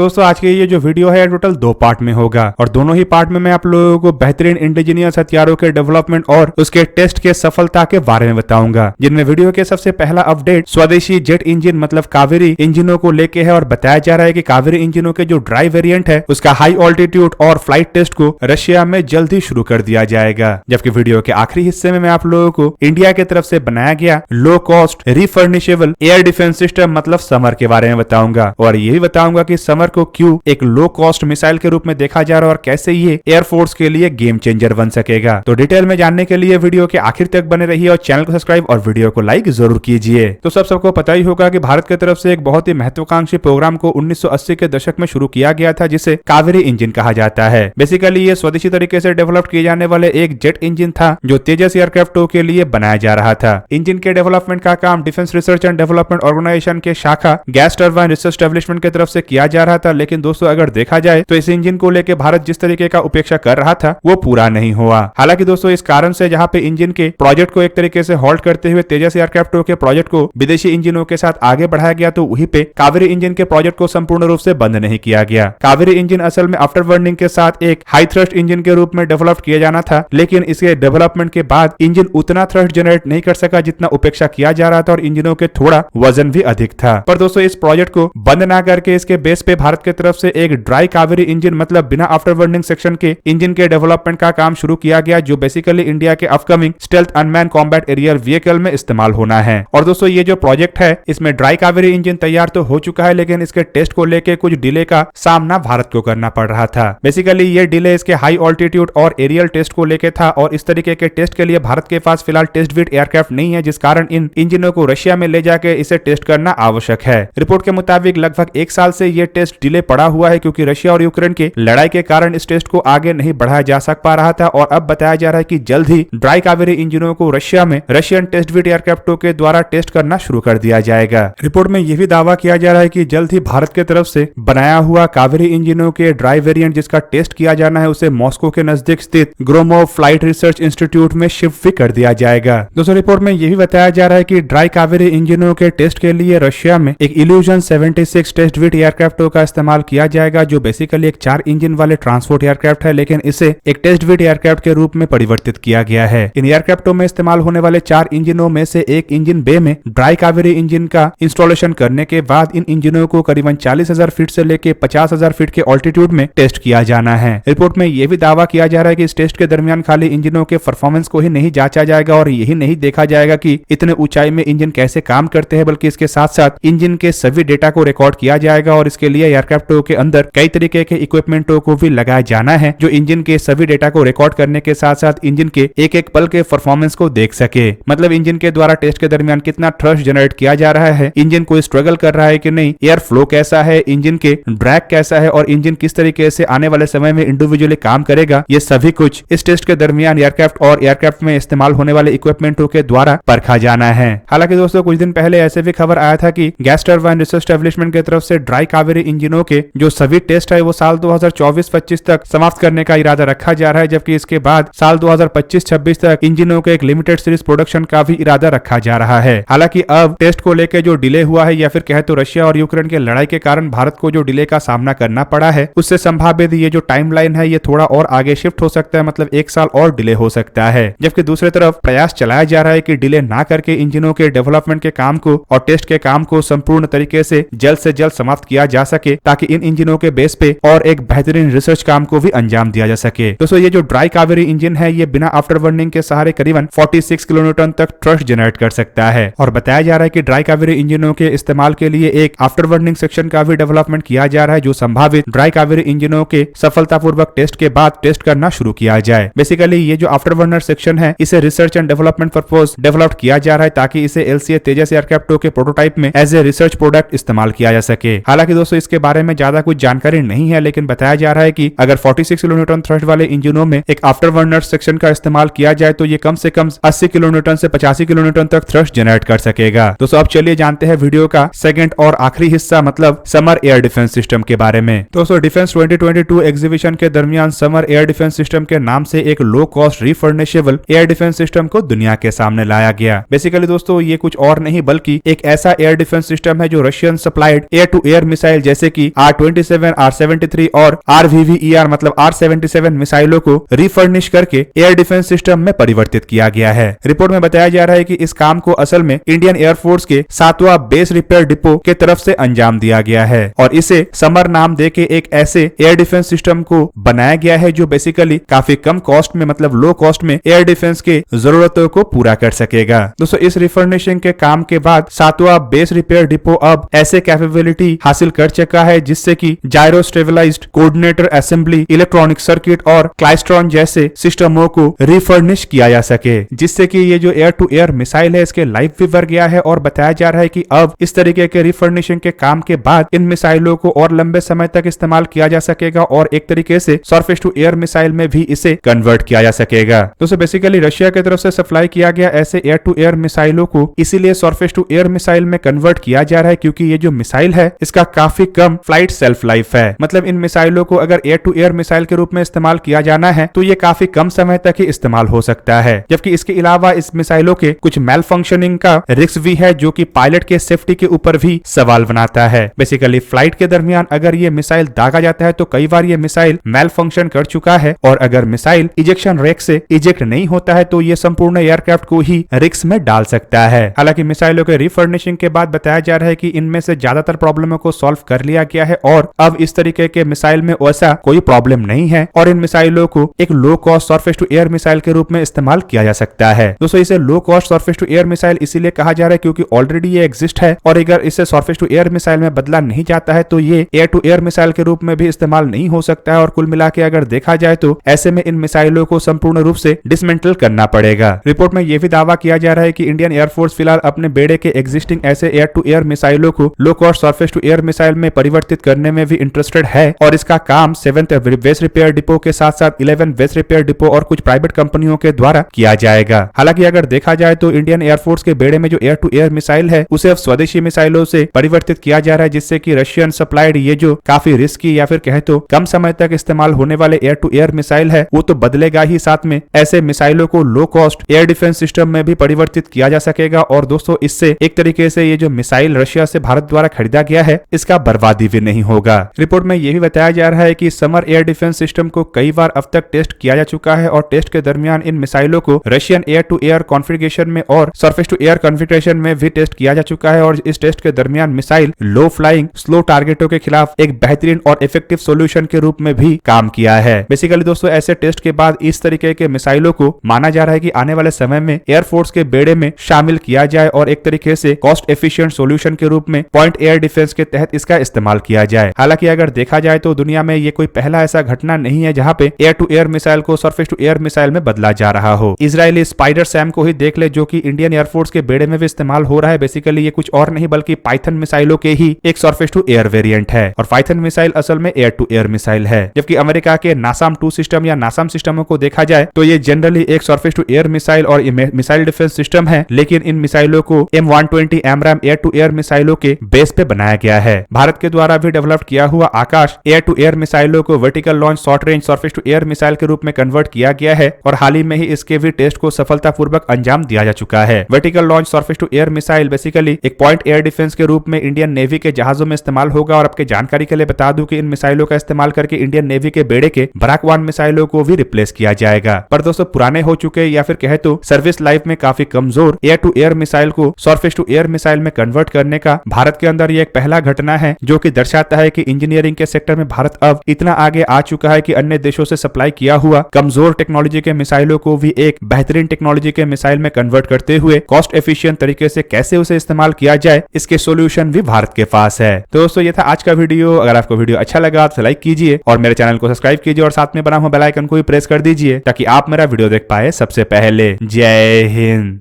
दोस्तों आज के ये जो वीडियो है टोटल 2 पार्ट में होगा और दोनों ही पार्ट में मैं आप लोगों को बेहतरीन इंडिजीनियस हथियारों के डेवलपमेंट और उसके टेस्ट के सफलता के बारे में बताऊंगा। जिनमें वीडियो के सबसे पहला अपडेट स्वदेशी जेट इंजन मतलब कावेरी इंजनों को लेके है और बताया जा रहा है कि कावेरी इंजनों के जो ड्राई वेरिएंट है उसका हाई ऑल्टीट्यूड और फ्लाइट टेस्ट को रशिया में जल्द ही शुरू कर दिया जाएगा। जबकि वीडियो के आखिरी हिस्से में मैं आप लोगों को इंडिया की तरफ से बनाया गया low cost refurbishable air defence system मतलब समर के बारे में बताऊंगा और ये भी बताऊंगा कि समर को क्यों एक लो कॉस्ट मिसाइल के रूप में देखा जा रहा है और कैसे ये एयरफोर्स के लिए गेम चेंजर बन सकेगा। तो डिटेल में जानने के लिए वीडियो के आखिर तक बने रहिए और चैनल को सब्सक्राइब और वीडियो को लाइक जरूर कीजिए। तो सबको पता ही होगा कि भारत की तरफ से एक बहुत ही महत्वाकांक्षी प्रोग्राम को 1980 के दशक में शुरू किया गया था जिसे कावेरी इंजन कहा जाता है। बेसिकली ये स्वदेशी तरीके से डेवलप किए जाने वाले एक जेट इंजन था जो तेजस एयरक्राफ्टों के लिए बनाया जा रहा था। इंजन के डेवलपमेंट का काम defence research and development organisation के शाखा गैस टरबाइन रिसर्च एस्टेब्लिशमेंट की तरफ से किया जा रहा था। लेकिन दोस्तों अगर देखा जाए तो इस इंजन को लेकर भारत जिस तरीके का उपेक्षा कर रहा था वो पूरा नहीं हुआ। हालांकि दोस्तों इस कारण से जहां पे इंजन के प्रोजेक्ट को एक तरीके से होल्ड करते हुए तेजस एयरक्राफ्टों के प्रोजेक्ट को विदेशी इंजनों के साथ आगे बढ़ाया गया तो वहीं पे कावेरी इंजन के प्रोजेक्ट को संपूर्ण रूप से बंद नहीं किया गया। कावेरी इंजन असल में आफ्टर बर्निंग के साथ एक हाई थ्रस्ट इंजन के रूप में डेवलप किया जाना था, लेकिन इसके डेवलपमेंट के बाद इंजन उतना थ्रस्ट जनरेट नहीं कर सका जितना उपेक्षा किया जा रहा था और इंजनों के थोड़ा वजन भी अधिक था। पर दोस्तों इस प्रोजेक्ट को बंद ना करके इसके बेस पे भारत की तरफ से एक ड्राई कावेरी इंजन मतलब बिना आफ्टर बर्निंग सेक्शन के इंजन के डेवलपमेंट का काम शुरू किया गया जो बेसिकली इंडिया के upcoming stealth unmanned combat aerial vehicle में इस्तेमाल होना है। और दोस्तों ये जो प्रोजेक्ट है इसमें ड्राई कावेरी इंजन तैयार तो हो चुका है, लेकिन इसके टेस्ट को लेकर कुछ डिले का सामना भारत को करना पड़ रहा था। बेसिकली ये डिले इसके हाई ऑल्टीट्यूड और एरियल टेस्ट को लेकर था और इस तरीके के टेस्ट के लिए भारत के पास फिलहाल टेस्ट बिट एयरक्राफ्ट नहीं है, जिस कारण इन इंजनों को रशिया में ले जाकर इसे टेस्ट करना आवश्यक है। रिपोर्ट के मुताबिक लगभग 1 साल से ये टेस्ट डिले पड़ा हुआ है क्योंकि रशिया और यूक्रेन के लड़ाई के कारण इस टेस्ट को आगे नहीं बढ़ाया जा सक पा रहा था और अब बताया जा रहा है कि जल्द ही ड्राई कावेरी इंजनों को रशिया में रशियन टेस्ट बिट एयरक्राफ्टों के द्वारा टेस्ट करना शुरू कर दिया जाएगा। रिपोर्ट में यह भी दावा किया जा रहा है कि जल्द ही भारत की तरफ से बनाया हुआ कावेरी इंजनों के ड्राई वेरिएंट जिसका टेस्ट किया जाना है उसे मॉस्को के नजदीक स्थित ग्रोमोव फ्लाइट रिसर्च इंस्टीट्यूट में शिफ्ट भी कर दिया जाएगा। दोस्तों रिपोर्ट में यह भी बताया जा रहा है कि ड्राई कावेरी इंजनों के टेस्ट के लिए रशिया में एक इल्यूजन 76 टेस्ट बिट एयरक्राफ्टों का इस्तेमाल किया जाएगा जो बेसिकली एक 4 इंजन वाले ट्रांसपोर्ट एयरक्राफ्ट है, लेकिन इसे एक टेस्ट बिट एयरक्राफ्ट के रूप में परिवर्तित किया गया है। इन एयरक्राफ्टों में इस्तेमाल होने वाले 4 इंजनों में से एक इंजन बे में ड्राई कावेरी इंजन का इंस्टॉलेशन करने के बाद इन इंजनों को करीबन 40,000 फीट से लेकर 50,000 फीट के ऑल्टीट्यूड में टेस्ट किया जाना है। रिपोर्ट में यह भी दावा किया जा रहा है कि इस टेस्ट के दरमियान खाली इंजनों के परफॉर्मेंस को ही नहीं जांचा जाएगा और यही नहीं देखा जाएगा कि इतने ऊंचाई में इंजन कैसे काम करते हैं, बल्कि इसके साथ साथ इंजन के सभी डेटा को रिकॉर्ड किया जाएगा और इसके लिए एयरक्राफ्टों के अंदर कई तरीके के इक्विपमेंटों को भी लगाया जाना है जो इंजन के सभी डेटा को रिकॉर्ड करने के साथ साथ इंजन के एक एक पल के परफॉर्मेंस को देख सके। मतलब इंजन के द्वारा टेस्ट के दरमियान कितना थ्रस्ट जनरेट किया जा रहा है, इंजन कोई स्ट्रगल कर रहा है कि नहीं, एयर फ्लो कैसा है, इंजन के ड्रैग कैसा है और इंजन किस तरीके से आने वाले समय में इंडिविजुअली काम करेगा, ये सभी कुछ इस टेस्ट के दरमियान एयरक्राफ्ट और एयरक्राफ्ट में इस्तेमाल होने वाले इक्विपमेंटों के द्वारा परखा जाना है। हालांकि दोस्तों कुछ दिन पहले ऐसे भी खबर आया था कि गैस टरबाइन रिसर्च एस्टेब्लिशमेंट की तरफ से ड्राई कावेरी इंजनों के जो सभी टेस्ट है वो साल 2024-25 तक समाप्त करने का इरादा रखा जा रहा है, जबकि इसके बाद साल 2025-26 तक इंजनों के एक लिमिटेड सीरीज प्रोडक्शन का भी इरादा रखा जा रहा है। हालांकि अब टेस्ट को लेकर जो डिले हुआ है या फिर कहे तो रशिया और यूक्रेन के लड़ाई के कारण भारत को जो डिले का सामना करना पड़ा है उससे संभावित ये जो टाइमलाइन है ये थोड़ा और आगे शिफ्ट हो सकता है, मतलब 1 साल और डिले हो सकता है। जबकि दूसरी तरफ प्रयास चलाया जा रहा है कि डिले ना करके इंजनों के डेवलपमेंट के काम को और टेस्ट के काम को संपूर्ण तरीके से जल्द समाप्त किया जा सके ताकि इन इंजनों के बेस पे और एक बेहतरीन रिसर्च काम को भी अंजाम दिया जा सके। दोस्तों ये जो ड्राई कावेरी इंजन है ये बिना आफ्टर बर्निंग के सहारे करीबन 46 किलोन्यूटन तक थ्रस्ट जनरेट कर सकता है और बताया जा रहा है कि ड्राई कावेरी इंजनों के इस्तेमाल के लिए एक आफ्टर बर्निंग सेक्शन का भी डेवलपमेंट किया जा रहा है जो संभावित ड्राई कावेरी इंजनों के सफलतापूर्वक टेस्ट के बाद टेस्ट करना शुरू किया जाए। बेसिकली ये जो आफ्टर बर्नर सेक्शन है इसे research and development purpose develop किया जा रहा है ताकि इसे एलसीए तेजस एयरक्राफ्टों के प्रोटोटाइप में एज ए रिसर्च प्रोडक्ट इस्तेमाल किया जा सके। हालांकि दोस्तों इसके बारे में ज्यादा कुछ जानकारी नहीं है, लेकिन बताया जा रहा है कि अगर 46 किलोन्यूटन थ्रस्ट वाले इंजनों में एक आफ्टर बर्नर सेक्शन का इस्तेमाल किया जाए तो ये कम से कम 80 किलोन्यूटन से 85 किलोन्यूटन तक थ्रस्ट जनरेट कर सकेगा। दोस्तों अब चलिए जानते हैं वीडियो का सेकंड और आखिरी हिस्सा मतलब समर एयर डिफेंस सिस्टम के बारे में। दोस्तों डिफेंस 2022 एग्जीबिशन के दरमियान समर एयर डिफेंस सिस्टम के नाम से एक low cost refurbishable air defence system को दुनिया के सामने लाया गया। बेसिकली दोस्तों ये कुछ और नहीं बल्कि एक ऐसा एयर डिफेंस सिस्टम है जो Russian supplied air to air missile जैसे जिससे कि R-27, R-73 और RVVER मतलब R-77 मिसाइलों को रिफर्निश करके एयर डिफेंस सिस्टम में परिवर्तित किया गया है। रिपोर्ट में बताया जा रहा है कि इस काम को असल में इंडियन एयरफोर्स के 7वां बेस रिपेयर डिपो के तरफ से अंजाम दिया गया है और इसे समर नाम देके एक ऐसे एयर डिफेंस सिस्टम को बनाया गया है जो बेसिकली काफी कम कॉस्ट में मतलब लो कॉस्ट में एयर डिफेंस के जरूरतों को पूरा कर सकेगा। दोस्तों इस रिफर्निशिंग के काम के बाद 7वां बेस रिपेयर डिपो अब ऐसे कैपेबिलिटी हासिल कर चुका है जिससे कि gyro stabilised coordinator assembly, electronic circuit और क्लाइस्ट्रॉन जैसे सिस्टमों को रिफर्निश किया जा सके, जिससे कि ये जो एयर टू एयर मिसाइल है इसके लाइफ भी बढ़ गया है। और बताया जा रहा है कि अब इस तरीके के रिफर्निशिंग के काम के बाद इन मिसाइलों को और लंबे समय तक इस्तेमाल किया जा सकेगा और एक तरीके से सरफेस टू एयर मिसाइल में भी इसे कन्वर्ट किया जा सकेगा। दोस्तों बेसिकली रशिया की तरफ से सप्लाई किया गया ऐसे एयर टू एयर मिसाइलों को इसीलिए सरफेस टू एयर मिसाइल में कन्वर्ट किया जा रहा है क्योंकि ये जो मिसाइल है इसका काफी कम फ्लाइट सेल्फ लाइफ है। मतलब इन मिसाइलों को अगर एयर टू एयर मिसाइल के रूप में इस्तेमाल किया जाना है तो ये काफी कम समय तक ही इस्तेमाल हो सकता है, जबकि इसके अलावा इस मिसाइलों के कुछ मेल फंक्शनिंग का रिस्क भी है जो कि पायलट के सेफ्टी के ऊपर भी सवाल बनाता है। बेसिकली फ्लाइट के दरमियान अगर ये मिसाइल दागा जाता है तो कई बार ये मिसाइल मेल फंक्शन कर चुका है और अगर मिसाइल इजेक्शन रैक से इजेक्ट नहीं होता है तो ये संपूर्ण एयरक्राफ्ट को ही रिस्क में डाल सकता है। हालांकि मिसाइलों के रिफर्निशिंग के बाद बताया जा रहा है कि इनमें से ज्यादातर प्रॉब्लमों को सॉल्व कर लिया गया है और अब इस तरीके के मिसाइल में वैसा कोई प्रॉब्लम नहीं है और इन मिसाइलों को एक low cost surface to air missile के रूप में इस्तेमाल किया जा सकता है। दोस्तों इसे low cost surface to air missile इसीलिए कहा जा रहा है क्योंकि ऑलरेडी ये एग्जिस्ट है और अगर इसे सरफेस टू एयर मिसाइल में बदला नहीं जाता है तो ये एयर टू एयर मिसाइल के रूप में भी इस्तेमाल नहीं हो सकता है और कुल मिला के अगर देखा जाए तो ऐसे में इन मिसाइलों को संपूर्ण रूप से डिसमेंटल करना पड़ेगा। रिपोर्ट में यह भी दावा किया जा रहा है कि इंडियन एयरफोर्स फिलहाल अपने बेड़े के एग्जिस्टिंग ऐसे एयर टू एयर मिसाइलों को low cost surface to air missile में परिवर्तित करने में भी इंटरेस्टेड है और इसका काम 7th बेस रिपेयर डिपो के साथ साथ 11 बेस रिपेयर डिपो और कुछ प्राइवेट कंपनियों के द्वारा किया जाएगा। हालांकि अगर देखा जाए तो इंडियन एयरफोर्स के बेड़े में जो एयर टू एयर मिसाइल है उसे अब स्वदेशी मिसाइलों से परिवर्तित किया जा रहा है जिससे कि रशियन सप्लाइड ये जो काफी रिस्की या फिर कहे तो कम समय तक इस्तेमाल होने वाले एयर टू एयर मिसाइल है वो तो बदलेगा ही, साथ में ऐसे मिसाइलों को low cost air defence system में भी परिवर्तित किया जा सकेगा और दोस्तों इससे एक तरीके से ये जो मिसाइल रशिया से भारत द्वारा खरीदा गया है इसका बर्बादी भी नहीं होगा। रिपोर्ट में यह भी बताया जा रहा है कि समर एयर डिफेंस सिस्टम को कई बार अब तक टेस्ट किया जा चुका है और टेस्ट के दरमियान इन मिसाइलों को Russian air to air configuration में और सरफेस टू एयर कॉन्फ़िगरेशन में भी टेस्ट किया जा चुका है और इस टेस्ट के दरमियान मिसाइल लो फ्लाइंग स्लो टारगेटों के खिलाफ एक बेहतरीन और इफेक्टिव सॉल्यूशन के रूप में भी काम किया है। बेसिकली दोस्तों ऐसे टेस्ट के बाद इस तरीके के मिसाइलों को माना जा रहा है कि आने वाले समय में एयरफोर्स के बेड़े में शामिल किया जाए और एक तरीके से कॉस्ट एफिशिएंट सॉल्यूशन के रूप में पॉइंट एयर डिफेंस के तहत इसका इस्तेमाल किया जाए। हालांकि अगर देखा जाए तो दुनिया में ये कोई पहला ऐसा घटना नहीं है जहां पे एयर टू एयर मिसाइल को सरफेस टू एयर मिसाइल में बदला जा रहा हो। इजरायली स्पाइडर सैम को ही देख ले जो कि इंडियन एयरफोर्स के बेड़े में भी इस्तेमाल हो रहा है। बेसिकली ये कुछ और नहीं बल्कि पाइथन मिसाइलों के ही एक सरफेस टू एयर वेरिएंट है और पाइथन मिसाइल असल में एयर टू एयर मिसाइल है, जबकि अमेरिका के नासाम 2 सिस्टम या नासाम सिस्टमों को देखा जाए तो ये जनरली एक सरफेस टू एयर मिसाइल और मिसाइल डिफेंस सिस्टम है, लेकिन इन मिसाइलों को M120 AMRAAM air to air मिसाइलों के बेस पे बनाया गया है। भारत के द्वारा भी डेवलप किया हुआ आकाश एयर टू एयर मिसाइलों को vertical launch short range surface to air missile के रूप में कन्वर्ट किया गया है और हाल ही में ही इसके भी टेस्ट को सफलतापूर्वक अंजाम दिया जा चुका है। Vertical launch surface to air missile basically एक पॉइंट एयर डिफेंस के रूप में इंडियन नेवी के जहाजों में इस्तेमाल होगा और आपके जानकारी के लिए बता दूं कि इन मिसाइलों का इस्तेमाल करके इंडियन नेवी के बेड़े के बराक 1 मिसाइलों को भी रिप्लेस किया जाएगा। पर दोस्तों पुराने हो चुके या फिर कहे तो सर्विस लाइफ में काफी कमजोर एयर टू एयर मिसाइल को सरफेस टू एयर मिसाइल में कन्वर्ट करने का भारत के अंदर ये एक पहला घटना है जो कि दर्शाता है कि इंजीनियरिंग के सेक्टर में भारत अब इतना आगे आ चुका है कि अन्य देशों से सप्लाई किया हुआ कमजोर टेक्नोलॉजी के मिसाइलों को भी एक बेहतरीन टेक्नोलॉजी के मिसाइल में कन्वर्ट करते हुए कॉस्ट एफिशिएंट तरीके से कैसे उसे इस्तेमाल किया जाए इसके सॉल्यूशन भी भारत के पास है। तो दोस्तों ये था आज का वीडियो। अगर आपको वीडियो अच्छा लगा तो लाइक कीजिए और मेरे चैनल को सब्सक्राइब कीजिए और साथ में बना हुआ बेल आइकन को भी प्रेस कर दीजिए ताकि आप मेरा वीडियो देख पाए सबसे पहले। जय हिंद।